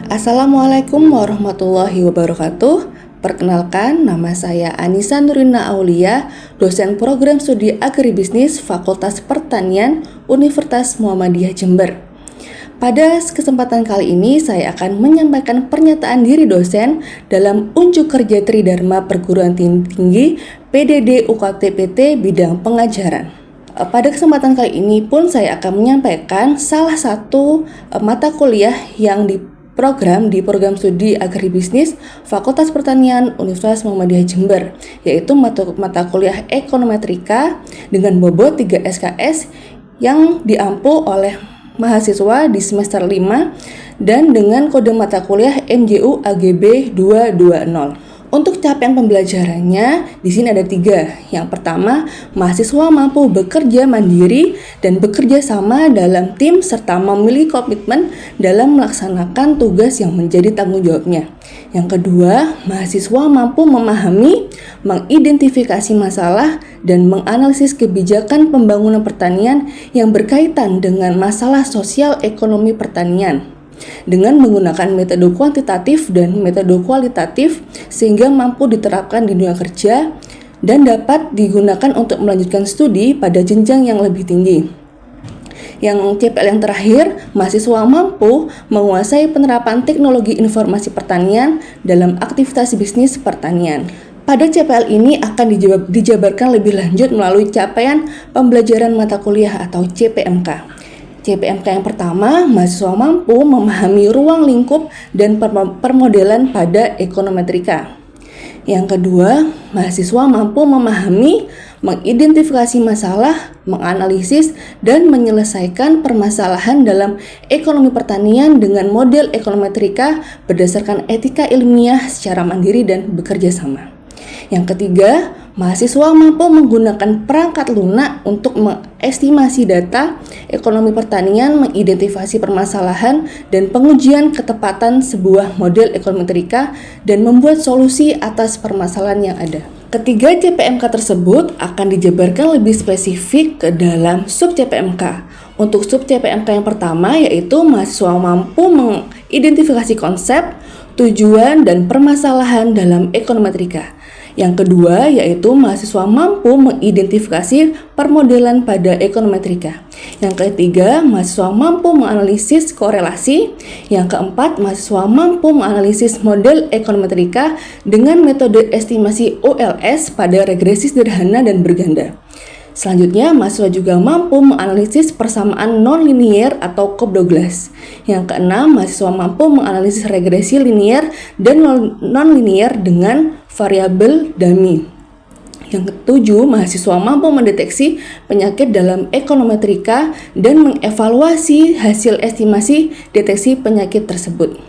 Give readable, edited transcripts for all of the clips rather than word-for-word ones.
Assalamualaikum warahmatullahi wabarakatuh. Perkenalkan, nama saya Anissa Nurina Aulia, dosen program studi Agribisnis Fakultas Pertanian Universitas Muhammadiyah Jember. Pada kesempatan kali ini, saya akan menyampaikan pernyataan diri dosen dalam Unjuk Kerja Tridharma Perguruan Tinggi PDD UKT-PT bidang pengajaran. Pada kesempatan kali ini pun saya akan menyampaikan salah satu mata kuliah yang di program studi Agribisnis Fakultas Pertanian Universitas Muhammadiyah Jember, yaitu mata kuliah Ekonometrika dengan bobot 3 SKS yang diampu oleh mahasiswa di semester 5 dan dengan kode mata kuliah MJU AGB 220. Untuk capaian pembelajarannya, di sini ada 3. Yang pertama, mahasiswa mampu bekerja mandiri dan bekerja sama dalam tim serta memiliki komitmen dalam melaksanakan tugas yang menjadi tanggung jawabnya. Yang kedua, mahasiswa mampu memahami, mengidentifikasi masalah, dan menganalisis kebijakan pembangunan pertanian yang berkaitan dengan masalah sosial ekonomi pertanian dengan menggunakan metode kuantitatif dan metode kualitatif sehingga mampu diterapkan di dunia kerja dan dapat digunakan untuk melanjutkan studi pada jenjang yang lebih tinggi. Yang CPL yang terakhir, mahasiswa mampu menguasai penerapan teknologi informasi pertanian dalam aktivitas bisnis pertanian. Pada CPL ini akan dijabarkan lebih lanjut melalui capaian pembelajaran mata kuliah atau CPMK. CPMK yang pertama, mahasiswa mampu memahami ruang lingkup dan permodelan pada ekonometrika. Yang kedua, mahasiswa mampu memahami, mengidentifikasi masalah, menganalisis, dan menyelesaikan permasalahan dalam ekonomi pertanian dengan model ekonometrika berdasarkan etika ilmiah secara mandiri dan bekerja sama. Yang ketiga, mahasiswa mampu menggunakan perangkat lunak untuk mengestimasi data ekonomi pertanian, mengidentifikasi permasalahan, dan pengujian ketepatan sebuah model ekonometrika dan membuat solusi atas permasalahan yang ada. Ketiga CPMK tersebut akan dijabarkan lebih spesifik ke dalam sub CPMK. Untuk sub CPMK yang pertama yaitu mahasiswa mampu mengidentifikasi konsep, tujuan, dan permasalahan dalam ekonometrika. Yang kedua yaitu mahasiswa mampu mengidentifikasi permodelan pada ekonometrika. Yang ketiga, mahasiswa mampu menganalisis korelasi. Yang keempat, mahasiswa mampu menganalisis model ekonometrika dengan metode estimasi OLS pada regresi sederhana dan berganda. Selanjutnya, mahasiswa juga mampu menganalisis persamaan non-linier atau Cobb-Douglas. Yang keenam, mahasiswa mampu menganalisis regresi linier dan non-linier dengan variabel dummy. Yang ketujuh, mahasiswa mampu mendeteksi penyakit dalam ekonometrika dan mengevaluasi hasil estimasi deteksi penyakit tersebut.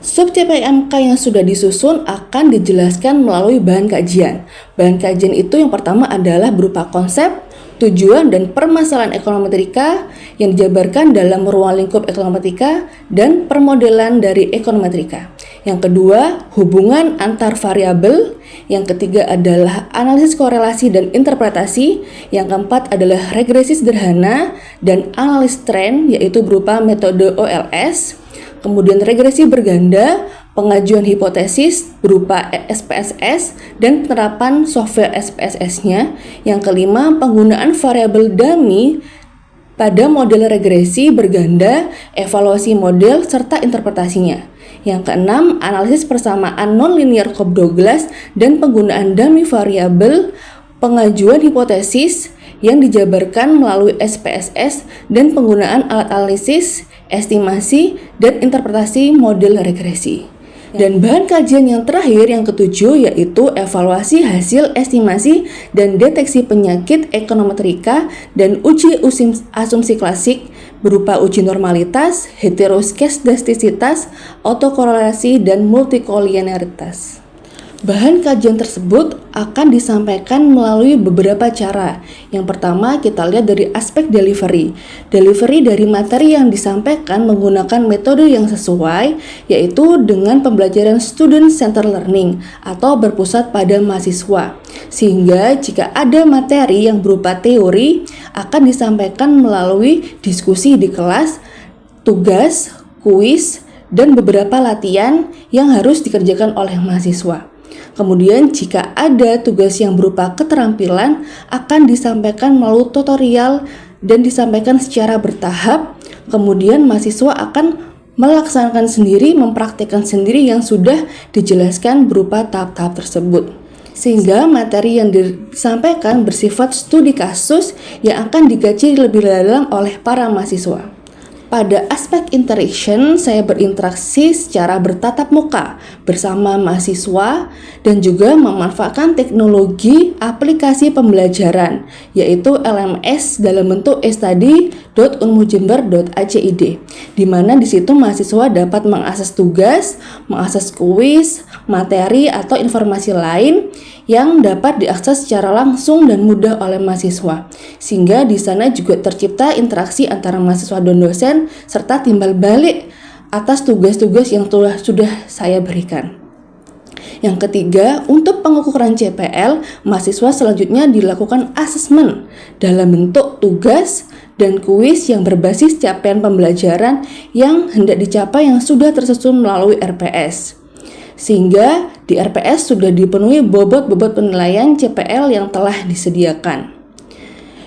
Sub CPMK yang sudah disusun akan dijelaskan melalui bahan kajian. Bahan kajian itu yang pertama adalah berupa konsep, tujuan, dan permasalahan ekonometrika yang dijabarkan dalam ruang lingkup ekonometrika dan permodelan dari ekonometrika. Yang kedua, hubungan antar variabel. Yang ketiga adalah analisis korelasi dan interpretasi. Yang keempat adalah regresi sederhana dan analis tren, yaitu berupa metode OLS. Kemudian regresi berganda, pengajuan hipotesis berupa SPSS, dan penerapan software SPSS-nya. Yang kelima, penggunaan variabel dummy pada model regresi berganda, evaluasi model, serta interpretasinya. Yang keenam, analisis persamaan non-linear Cobb-Douglas dan penggunaan dummy variabel, pengajuan hipotesis yang dijabarkan melalui SPSS, dan penggunaan alat analisis, estimasi, dan interpretasi model regresi. Dan bahan kajian yang terakhir yang ketujuh yaitu evaluasi hasil estimasi dan deteksi penyakit ekonometrika dan uji asumsi klasik berupa uji normalitas, heteroskestastisitas, autokorelasi, dan multikolinearitas. Bahan kajian tersebut akan disampaikan melalui beberapa cara. Yang pertama, kita lihat dari aspek delivery. Delivery dari materi yang disampaikan menggunakan metode yang sesuai, yaitu dengan pembelajaran student-centered learning atau berpusat pada mahasiswa. Sehingga jika ada materi yang berupa teori, akan disampaikan melalui diskusi di kelas, tugas, kuis, dan beberapa latihan yang harus dikerjakan oleh mahasiswa. Kemudian jika ada tugas yang berupa keterampilan akan disampaikan melalui tutorial dan disampaikan secara bertahap. Kemudian mahasiswa akan melaksanakan sendiri, mempraktikkan sendiri yang sudah dijelaskan berupa tahap-tahap tersebut. Sehingga materi yang disampaikan bersifat studi kasus yang akan dikaji lebih dalam oleh para mahasiswa. Pada aspek interaction, saya berinteraksi secara bertatap muka bersama mahasiswa dan juga memanfaatkan teknologi aplikasi pembelajaran, yaitu LMS dalam bentuk e-study.unmujember.acid, di mana di situ mahasiswa dapat mengakses tugas, mengakses kuis, materi atau informasi lain yang dapat diakses secara langsung dan mudah oleh mahasiswa. Sehingga di sana juga tercipta interaksi antara mahasiswa dan dosen serta timbal balik atas tugas-tugas yang sudah saya berikan. Yang ketiga, untuk pengukuran CPL, mahasiswa selanjutnya dilakukan asesmen dalam bentuk tugas dan kuis yang berbasis capaian pembelajaran yang hendak dicapai yang sudah tersusun melalui RPS. Sehingga di RPS sudah dipenuhi bobot-bobot penilaian CPL yang telah disediakan.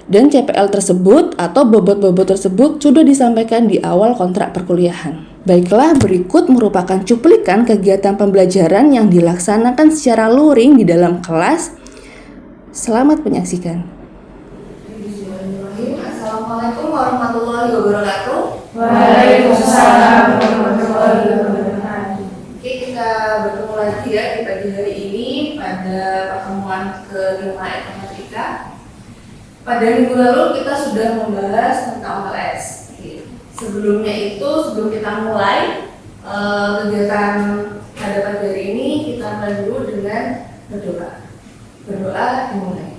Dan CPL tersebut atau bobot-bobot tersebut sudah disampaikan di awal kontrak perkuliahan. Baiklah, berikut merupakan cuplikan kegiatan pembelajaran yang dilaksanakan secara luring di dalam kelas. Selamat menyaksikan. Assalamualaikum warahmatullahi wabarakatuh. Waalaikumsalam warahmatullahi wabarakatuh. Oke, kita bertemu lagi ya di pagi hari ini pada pertemuan ke-5 Informatika. Pada minggu lalu kita sudah membahas tentang OLS. Sebelum kita mulai kegiatan pada pagi hari ini, kita mulai dulu dengan berdoa. Berdoa dimulai.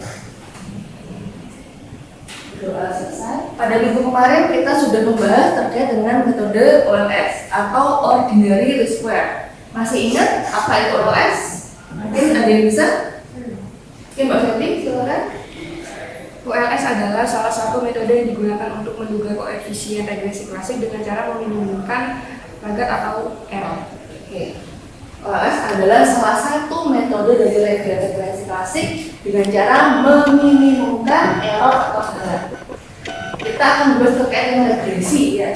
Berdoa selesai. Pada minggu kemarin kita sudah membahas terkait dengan metode OLS atau Ordinary Least Square. Masih ingat apa itu OLS? Mungkin ada yang bisa? Oke, Mbak Fetri, silakan. OLS adalah salah satu metode yang digunakan untuk menduga koefisien regresi klasik dengan cara meminimumkan lagat atau error. Oke. OLS adalah salah satu metode dari regresi klasik dengan cara meminimumkan error atau lagat. Kita akan bahas terkait dengan regresi ya.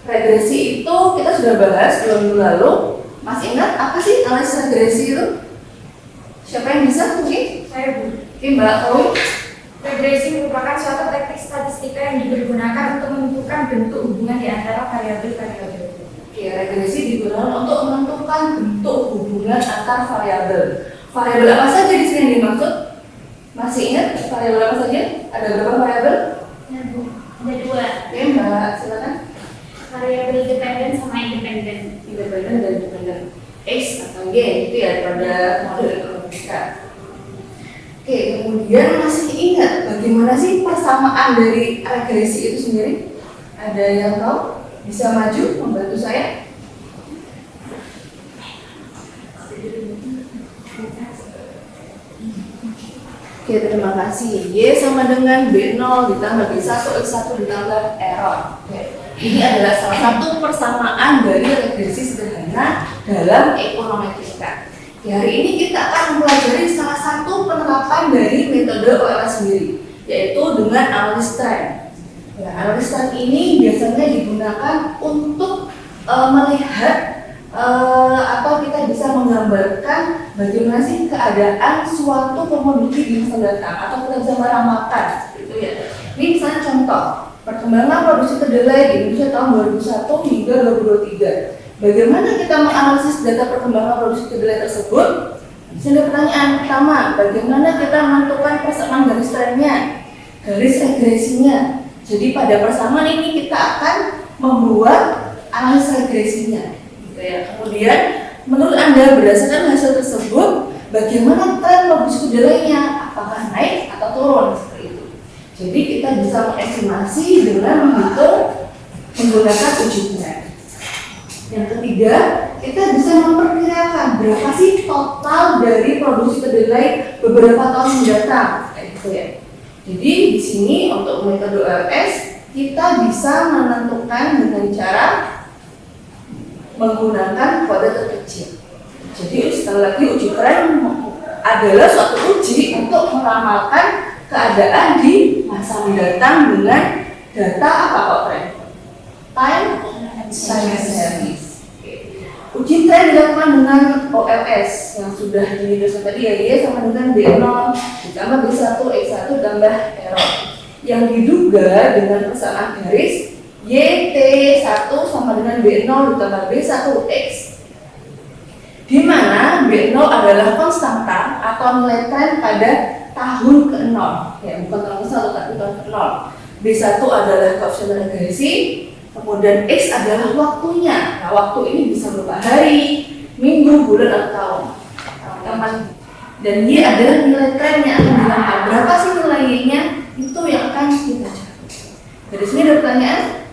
Regresi itu kita sudah bahas 2 minggu lalu. Masih ingat apa sih analisis regresi itu? Siapa yang bisa mungkin? Saya Bu. Oke, Mbak Owi. Regresi merupakan suatu teknik statistika yang dipergunakan untuk menentukan bentuk hubungan di antara variabel-variabel. Oke, regresi digunakan untuk menentukan bentuk hubungan antar variabel. Variabel apa saja di sini yang dimaksud? Masih ingat variabel apa saja? Ada berapa variabel? Ya Bu, ada 2. Oke, Mbak, silakan. Variabel dependen sama independen. Independen dan dependen. X atau Y itu ya pada model ekonomika. Oke, kemudian masih ingat bagaimana sih persamaan dari regresi itu sendiri? Ada yang tahu? Bisa maju membantu saya? Oke, terima kasih. Y sama dengan B0 ditambah B1, X1 ditambah error. Oke. Ini adalah salah satu persamaan dari regresi sederhana dalam ekonometrik. Hari ini kita akan mempelajari salah satu penerapan dari metode OLS sendiri, yaitu dengan analisis tren. Ya, analisis tren ini biasanya digunakan untuk melihat atau kita bisa menggambarkan bagaimana sih keadaan suatu komoditi di masa datang, atau kita bisa meramalkan, gitu ya. Ini misalnya contoh perkembangan produksi kedelai di Indonesia tahun 2001 hingga 2023. Bagaimana kita menganalisis data perkembangan produksi kedelai tersebut? Sini pertanyaan pertama, bagaimana kita menentukan persamaan garis trennya, garis regresinya. Jadi pada persamaan ini kita akan membuat analisis regresinya. Gitu ya. Kemudian menurut Anda berdasarkan hasil tersebut, bagaimana tren produksi kedelainya? Apakah naik atau turun? Seperti itu. Jadi kita bisa mengestimasi dengan menghitung menggunakan uji tren. Yang ketiga, kita bisa memperkirakan berapa sih total dari produksi kedelai beberapa tahun mendatang, kayak gitu ya. Jadi di sini untuk metode OLS kita bisa menentukan dengan cara menggunakan kode terkecil. Jadi sekali lagi uji tren adalah suatu uji untuk meramalkan keadaan di masa mendatang dengan data apa kok tren? Time series. Uji tren dilakukan dengan OLS yang sudah dijelaskan tadi ya, Y sama dengan B0 ditambah B1 X1 tambah error. Yang diduga dengan persamaan garis YT1 sama dengan B0 ditambah B1 X, di mana B0 adalah konstanta atau nilai tren pada tahun ke-0, ya bukan tahun ke-1 tapi tahun ke-0. B1 adalah koefisien regresi, kemudian X adalah waktunya. Nah, waktu ini bisa berupa hari, minggu, bulan, atau tahun. Dan Y adalah nilai trennya akan dilakukan. Berapa sih nilai Y-nya? Itu yang akan kita cari. Dari sini ada pertanyaan?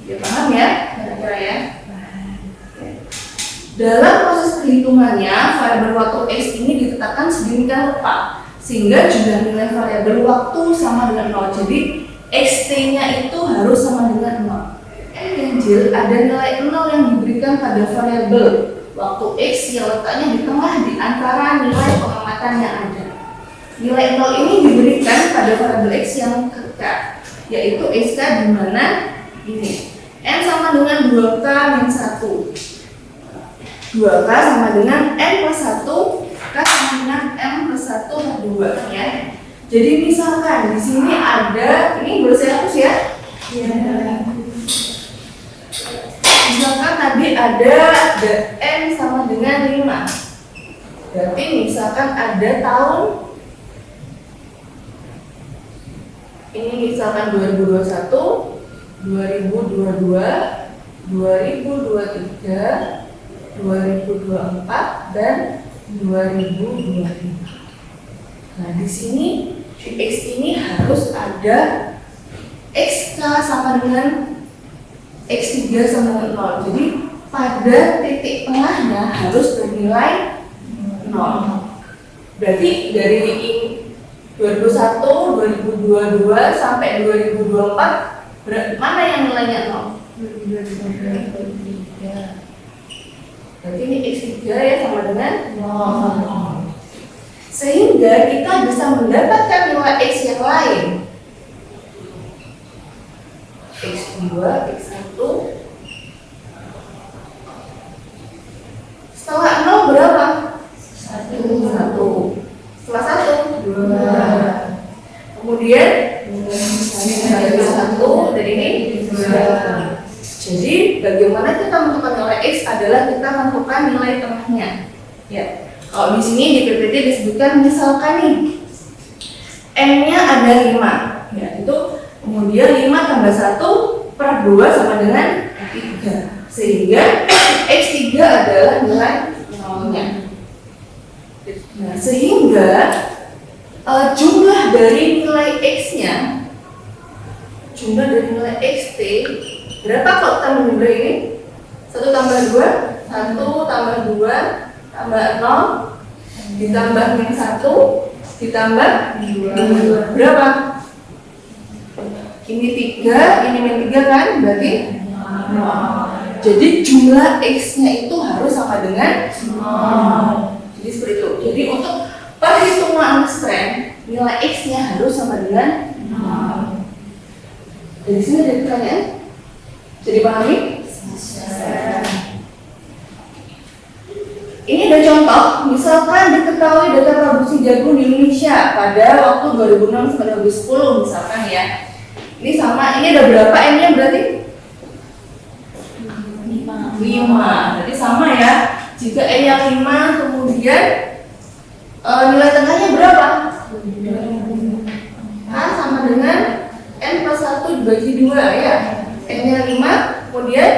Ya paham ya? Kira-kira ya? Dalam proses perhitungannya, variabel waktu X ini ditetapkan sedemikian rupa sehingga jumlah nilai variabel waktu sama dengan 0. Jadi XT-nya itu harus sama dengan 0. Ganjil ada nilai 0 yang diberikan pada variabel waktu X yang letaknya di tengah di antara nilai pengamatan yang ada. Nilai 0 ini diberikan pada variabel X yang kekal, yaitu XK di mana ini N sama dengan 2K min 1, 2K sama dengan N plus 1, K sama dengan M plus 1 per 2 ya. Jadi misalkan di sini ada, ini boleh saya hapus ya? Misalkan tadi ada N sama dengan 5. Berarti misalkan ada tahun, ini misalkan 2021, 2022, 2023, 2024 dan 2025. Nah, di sini di X ini harus ada XK sama dengan X3 sama dengan 0. Jadi pada titik tengahnya harus bernilai 0. Berarti dari 2021, 2022 sampai 2024 mana yang nilainya 0? 2023. Berarti ini X3 ya sama dengan 0. Sehingga kita bisa mendapatkan nilai X yang lain. X2, X1. Setelah 0 berapa? 1. Setelah 1, 2. Kemudian dari 1 dan ini 2. Jadi bagaimana kita menentukan nilai X adalah kita menentukan nilai tengahnya. Ya. Kalau di sini di PPT disebutkan misalkan nih N-nya ada 5. Ya, itu kemudian 5 tambah 1 per 2 sama dengan 3. Sehingga X3 adalah nilai 0-nya. Nah, sehingga jumlah dari nilai X-nya, jumlah dari nilai XT, berapa kalau kita menjumlah ini? 1 tambah 2, 1 tambah 2 tambah 0 ditambah min 1 ditambah 2. Berapa? Ini 3, ini min 3 kan? Berarti 0. Jadi jumlah X-nya itu harus sama dengan 0. Jadi seperti itu. Jadi untuk perhitungan tren, nilai X-nya harus sama dengan 0. Dari sini ada pertanyaan? Jadi pahami? Ini ada contoh, misalkan diketahui data produksi jagung di Indonesia pada waktu 2006 sampai 2010 misalkan ya. Ini sama, ini ada berapa N-nya berarti? 5. Berarti sama ya. Jika N-nya 5, kemudian nilai tengahnya berapa? Nah, sama dengan N plus 1 dibagi 2 ya. N-nya 5, kemudian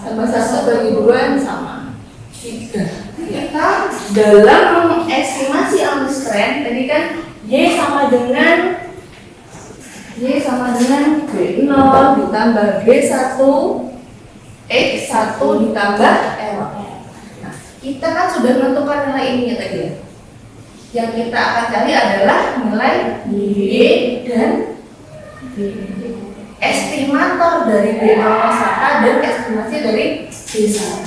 tambah 1 bagi 2 sama 3. Kita dalam mengestimasi Almis tren tadi kan Y sama dengan B0 ditambah B1 X1 ditambah L. Nah, kita kan sudah menentukan nilai ini ya tadi ya. Yang kita akan cari adalah nilai Y dan estimator dari B0 dan estimasi dari B1.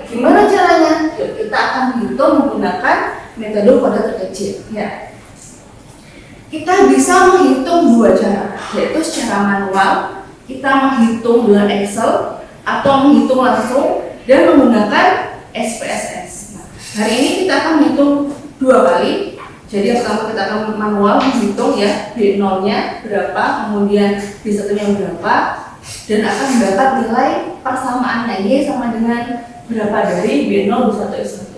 Gimana caranya? Yuk, kita akan hitung menggunakan metode kode terkecil. Ya. Kita bisa menghitung dua cara, yaitu secara manual, kita menghitung dengan Excel atau menghitung langsung dan menggunakan SPSS. Nah, hari ini kita akan menghitung dua kali. Jadi yang pertama kita akan manual menghitung ya B0-nya berapa, kemudian B1-nya berapa, dan akan mendapat nilai persamaannya Y sama dengan berapa dari B0 B1 X1.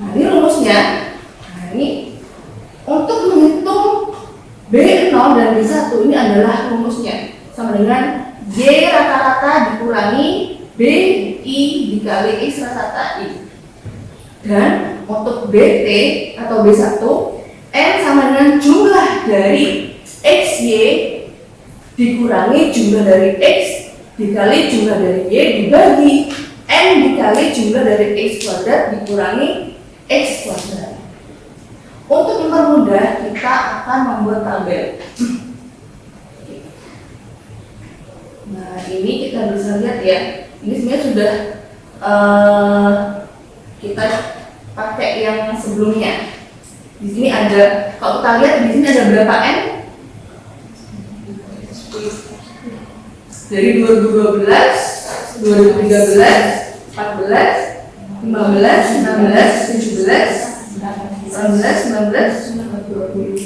Nah ini rumusnya. Nah ini untuk menghitung B0 dan B1 ini adalah rumusnya sama dengan Y rata-rata dikurangi BI dikali X rata-rata I. Dan untuk BT atau B1 N sama dengan jumlah dari XY dikurangi jumlah dari X dikali jumlah dari Y dibagi N dikali jumlah dari X kuadrat dikurangi X kuadrat. Untuk mempermudah kita akan membuat tabel. Nah ini kita bisa lihat ya, ini sebenarnya sudah kita pakai yang sebelumnya. Di sini ada, kalau kita lihat di sini ada berapa N? Dari 2012, 2013, 14, 15, 16, 17, 18, 19,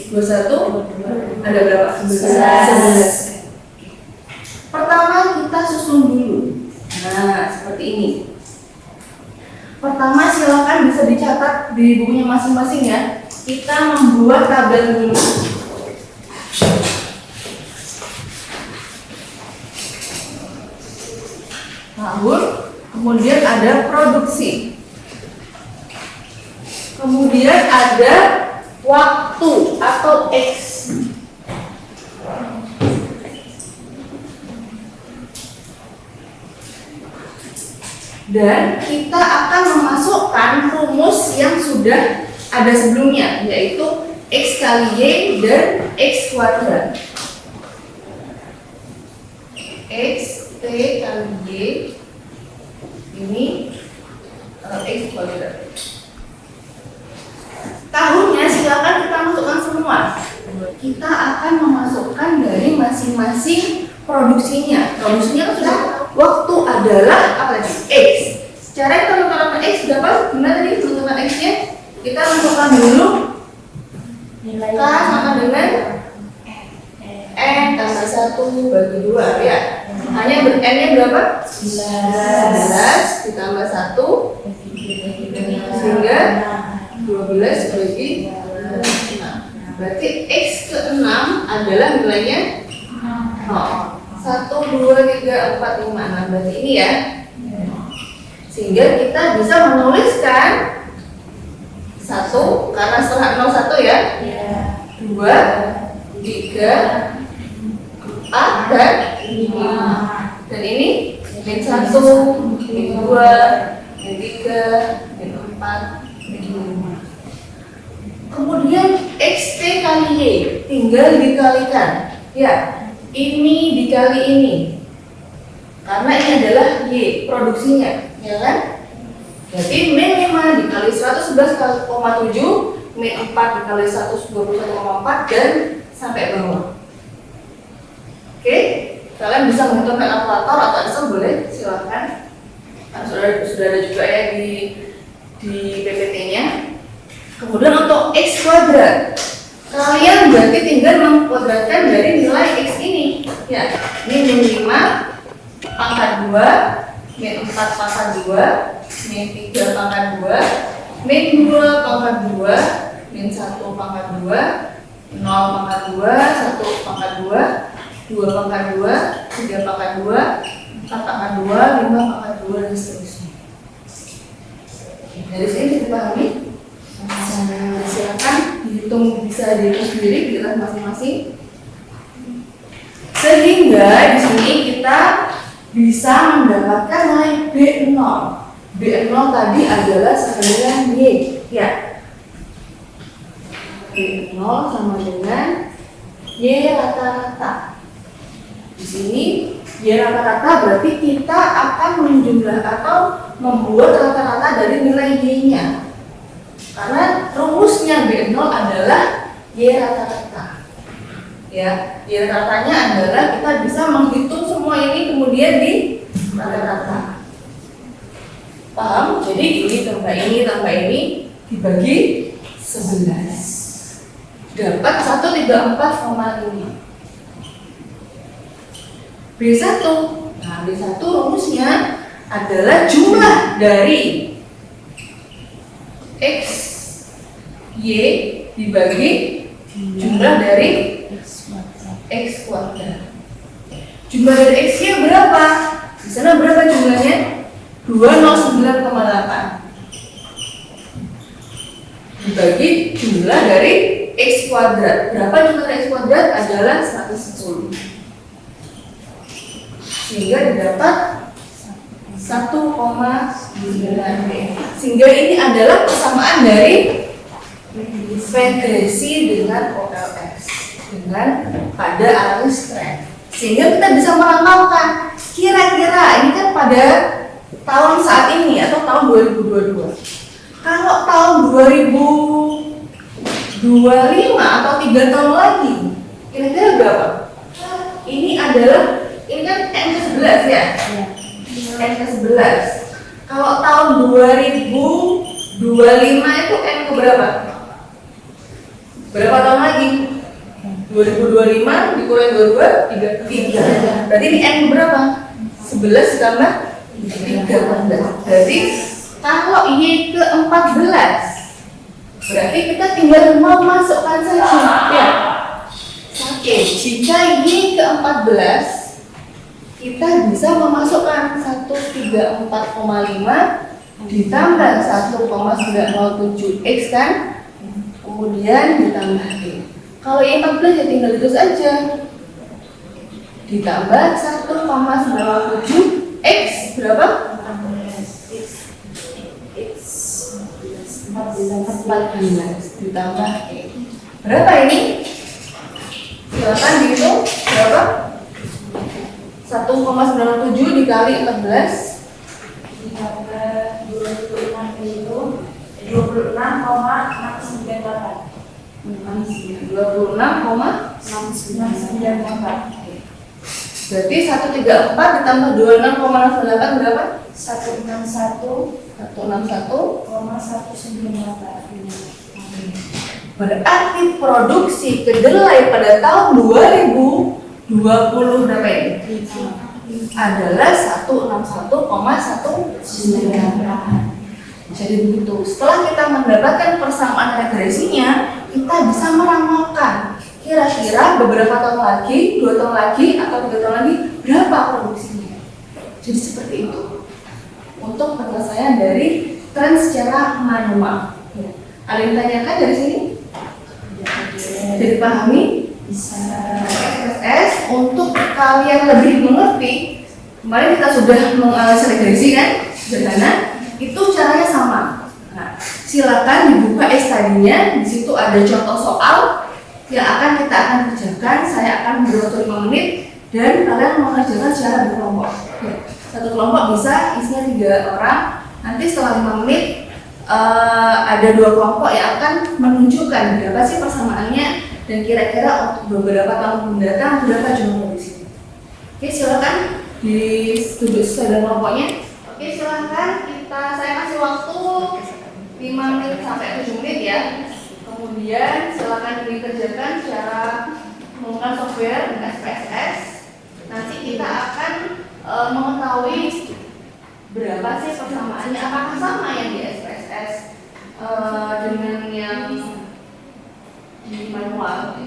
21, ada berapa? 11. Pertama kita susun dulu. Nah, seperti ini. Pertama silakan bisa dicatat di bukunya masing-masing ya. Kita membuat tabel dulu. Tahun, kemudian ada produksi. Kemudian ada waktu atau X. Dan kita akan memasukkan rumus yang sudah ada sebelumnya, yaitu X kali Y dan X kuadrat. X T kali Y ini X kuadrat. Tahunnya silakan kita masukkan semua. Kita akan memasukkan dari masing-masing produksinya. Produksinya kan sudah waktu adalah apa tadi? X. Cara kita menentukan X berapa? Gimana tadi menentukan X-nya? Kita masukkan dulu K sama dengan N tambah 1 bagi 2 ya. Hanya N-nya berapa? 11 ditambah 1 sehingga 12 bagi 6. Berarti X ke-6 adalah nilainya 0. 1, 2, 3, 4, 5, 6. Berarti ini ya. Sehingga kita bisa menuliskan 1 karena setelah 0 1 ya. 2, 3, 4 dan 5. Dan ini min 1, min 2, min 3, min 4, min 5. Kemudian XT kali Y tinggal dikalikan. Ya, ini dikali ini. Karena ini adalah Y produksinya, ya kan? Jadi min 5 dikali 111,7, min 4 dikali 121,4 dan sampai bawah. Oke, kalian bisa menghitung kalkulator atau Excel boleh, silakan. Kan sudah ada juga ya di PPT-nya. Kemudian untuk X kuadrat, kalian berarti tinggal mengkuadratkan dari nilai X ini. Ya, ini min 5 pangkat 2, min 4 pangkat 2, min 3 pangkat 2, min 2 pangkat 2, min 1 pangkat 2, 0 pangkat 2, 1 pangkat 2, 2 pangkat 2, 3 pangkat 2, 4 pangkat 2, 5 pangkat 2, dan seterusnya. Dari sini bisa dipahami? Silakan dihitung, bisa dihitung sendiri di kelas masing-masing. Sehingga di sini kita bisa mendapatkan nilai B0. B0 tadi adalah sama dengan Y. Ya. B0 sama dengan Y rata-rata. Di sini Y rata-rata berarti kita akan menjumlah atau membuat rata-rata dari nilai Y-nya. Karena rumusnya B0 adalah Y rata-rata. Ya, Y rata-ratanya adalah kita bisa menghitung semua ini kemudian di rata-rata. Paham? Jadi ini tambah ini dibagi 11. Dapat 134,5. B1. Nah, B1 rumusnya adalah jumlah dari X, Y dibagi jumlah dari X kuadrat. Jumlah dari X-nya berapa? Di sana berapa jumlahnya? 209,8 dibagi jumlah dari X kuadrat. Berapa jumlah dari X kuadrat? Adalah 110. Sehingga didapat 1,9. Sehingga ini adalah persamaan dari regresi dengan OLS dengan pada arus tren. Sehingga kita bisa meramalkan kira-kira ini kan pada tahun saat ini atau tahun 2022. Kalau tahun 2025 atau 3 tahun lagi, kira-kira berapa? Ini kan N ke-11 ya? N ke-11. Kalau tahun 2025 itu N ke berapa? Berapa tahun lagi? 2025 dikurangi 22, 3. Berarti ini N berapa? 11 ditambah 13. Berarti kalau Y ke-14, berarti kita tinggal memasukkan saja ya. Oke, jika Y ke-14 kita bisa memasukkan 134,5 ditambah 1,907 X kan? Kemudian ditambah Y. Kalau Y14 ya tinggal terus aja. Ditambah 1,97 X berapa? 14 ditambah E. Berapa ini? Silakan dihitung berapa? 1,97 dikali 14 ditambah 26 itu 26,698. 26,698. Berarti 134 ditambah 26,698 berapa? 161,198. Berarti produksi kedelai pada tahun 2020 berapa ini? Adalah 161,198. Jadi begitu. Setelah kita mendapatkan persamaan regresinya, kita bisa meramalkan kira-kira beberapa tahun lagi, 2 tahun lagi, atau 3 tahun lagi berapa produksinya. Jadi seperti itu. Untuk penyelesaian dari tren secara manual. Ada yang ditanyakan dari sini? Jadi pahami? Bisa. SPSS untuk kalian lebih mengerti. Kemarin kita sudah menganalisis regresi kan, sederhana. Itu caranya sama. Nah, silakan dibuka tadinya. Di situ ada contoh soal yang akan kerjakan. Saya akan beri waktu 5 menit dan kalian mengerjakan secara berkelompok. Satu kelompok bisa isinya 3 orang. Nanti setelah 5 menit ada 2 kelompok yang akan menunjukkan berapa sih persamaannya dan kira-kira untuk beberapa tahun mendatang berapa jumlah produksi. Oke, silakan disetujui sesuai dengan kelompoknya. Oke, silakan saya kasih waktu 5 menit sampai 7 menit ya. Kemudian silakan dikerjakan secara menggunakan software dengan SPSS. Nanti kita akan mengetahui berapa sih persamaannya, apakah sama yang di SPSS dengan yang di manual.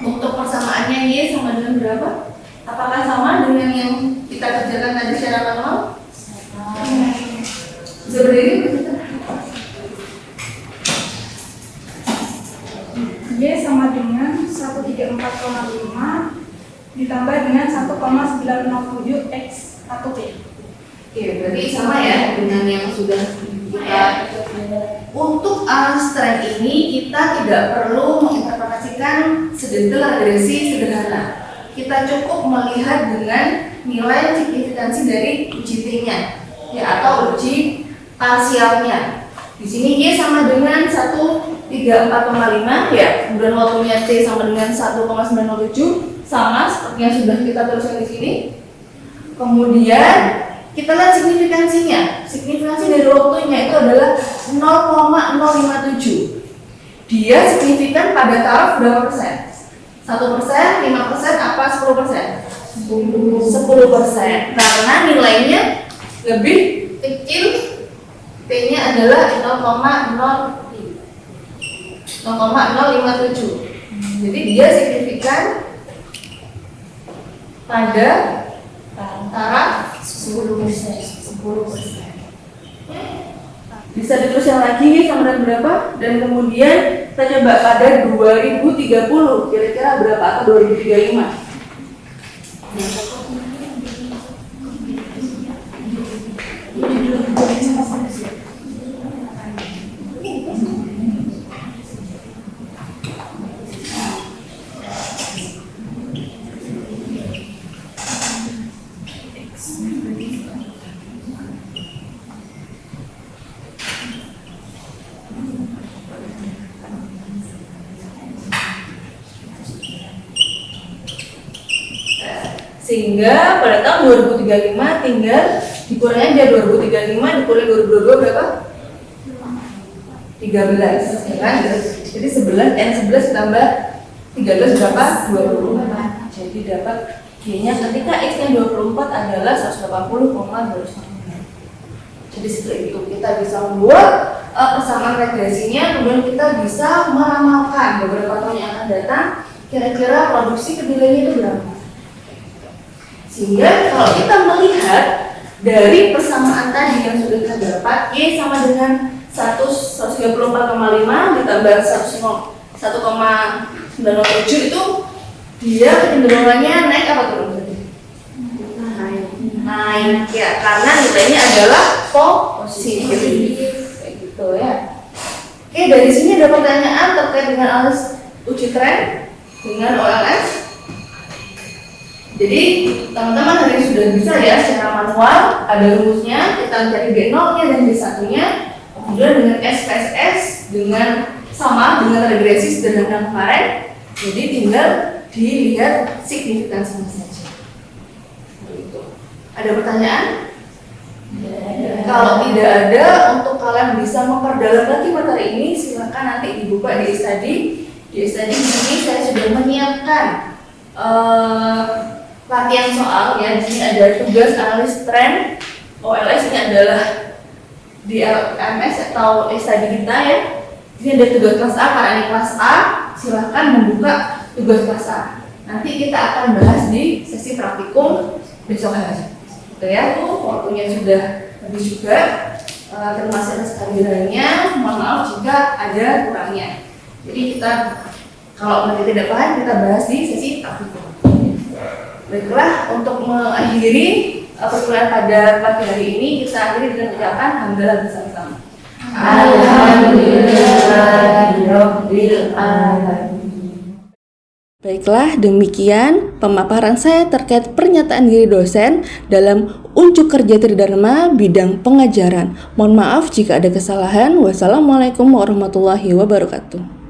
Untuk persamaannya Y sama dengan berapa? Apakah sama dengan yang kita kerjakan tadi secara manual? Bisa berdiri? Y sama dengan 134,5 ditambah dengan 1,907 X atau P. Oke, berarti sama ya dengan yang sudah kita. Untuk strength ini kita tidak perlu menginterpretasikan sedetail regresi sederhana. Kita cukup melihat dengan nilai signifikansi dari uji T-nya, ya, atau uji parsialnya. Di sini Y sama dengan 134,5 ya, kemudian waktunya T sama dengan 1,907 sama seperti yang sudah kita tuliskan di sini. Kemudian kita lihat signifikansinya. Signifikansi dari waktunya itu adalah 0,057. Dia signifikan pada taraf berapa persen? 1%, 5%, apa 10%? 10%. Karena nilainya lebih kecil, T-nya adalah 0,057. Jadi dia signifikan pada taraf 10%. Bisa dituliskan lagi sama dengan berapa, dan kemudian kita coba pada 2030 kira-kira berapa, atau 2035. Sehingga pada tahun 2035 tinggal dikurangi aja 2035 dikurangi 2022 berapa? 13, ya kan? Jadi 11 tambah 13 berapa? 24. Jadi dapat G-nya ketika X-nya 24 adalah 180,256. Jadi seperti itu kita bisa membuat persamaan regresinya, kemudian kita bisa meramalkan beberapa tahun yang akan datang kira-kira produksi kedelainya itu berapa. Sehingga kalau kita melihat dari persamaan tadi yang sudah kita dapat, Y sama dengan 134,5 ditambah 1,907 itu dia kecenderungannya naik apa turun? Naik ya, karena nilainya adalah positif, kayak gitu ya. Oke, dari sini ada pertanyaan terkait dengan analis uji tren dengan OLS. Jadi teman-teman hari ini sudah bisa ya secara manual, ada rumusnya, kita mencari B0-nya dan B1-nya, kemudian dengan SPSS dengan sama dengan regresi sederhana kemarin, jadi tinggal dilihat signifikansinya saja. Begitu. Ada pertanyaan? Kalau tidak ada, untuk kalian bisa memperdalam lagi materi ini, silakan nanti dibuka di study. Di study ini saya sudah menyiapkan latihan soal ya. Di sini ada tugas analis tren OLS, ini adalah di LMS atau study kita ya. Ini ada tugas kelas A, karena ini kelas A, silahkan membuka tugas kelas A. Nanti kita akan bahas di sesi praktikum besok hari. Gitu ya, waktunya sudah habis juga. Terima kasih atas kehadirannya. Mohon maaf jika ada kurangnya. Jadi kita kalau nanti tidak paham kita bahas di sesi praktikum. Baiklah, untuk mengakhiri perkuliahan pada pagi hari ini kita akhiri dengan ucapan hamdalah bersama-sama. Alhamdulillahirabbil alamin. Baiklah, demikian pemaparan saya terkait pernyataan diri dosen dalam unjuk kerja Tridharma bidang pengajaran. Mohon maaf jika ada kesalahan. Wassalamualaikum warahmatullahi wabarakatuh.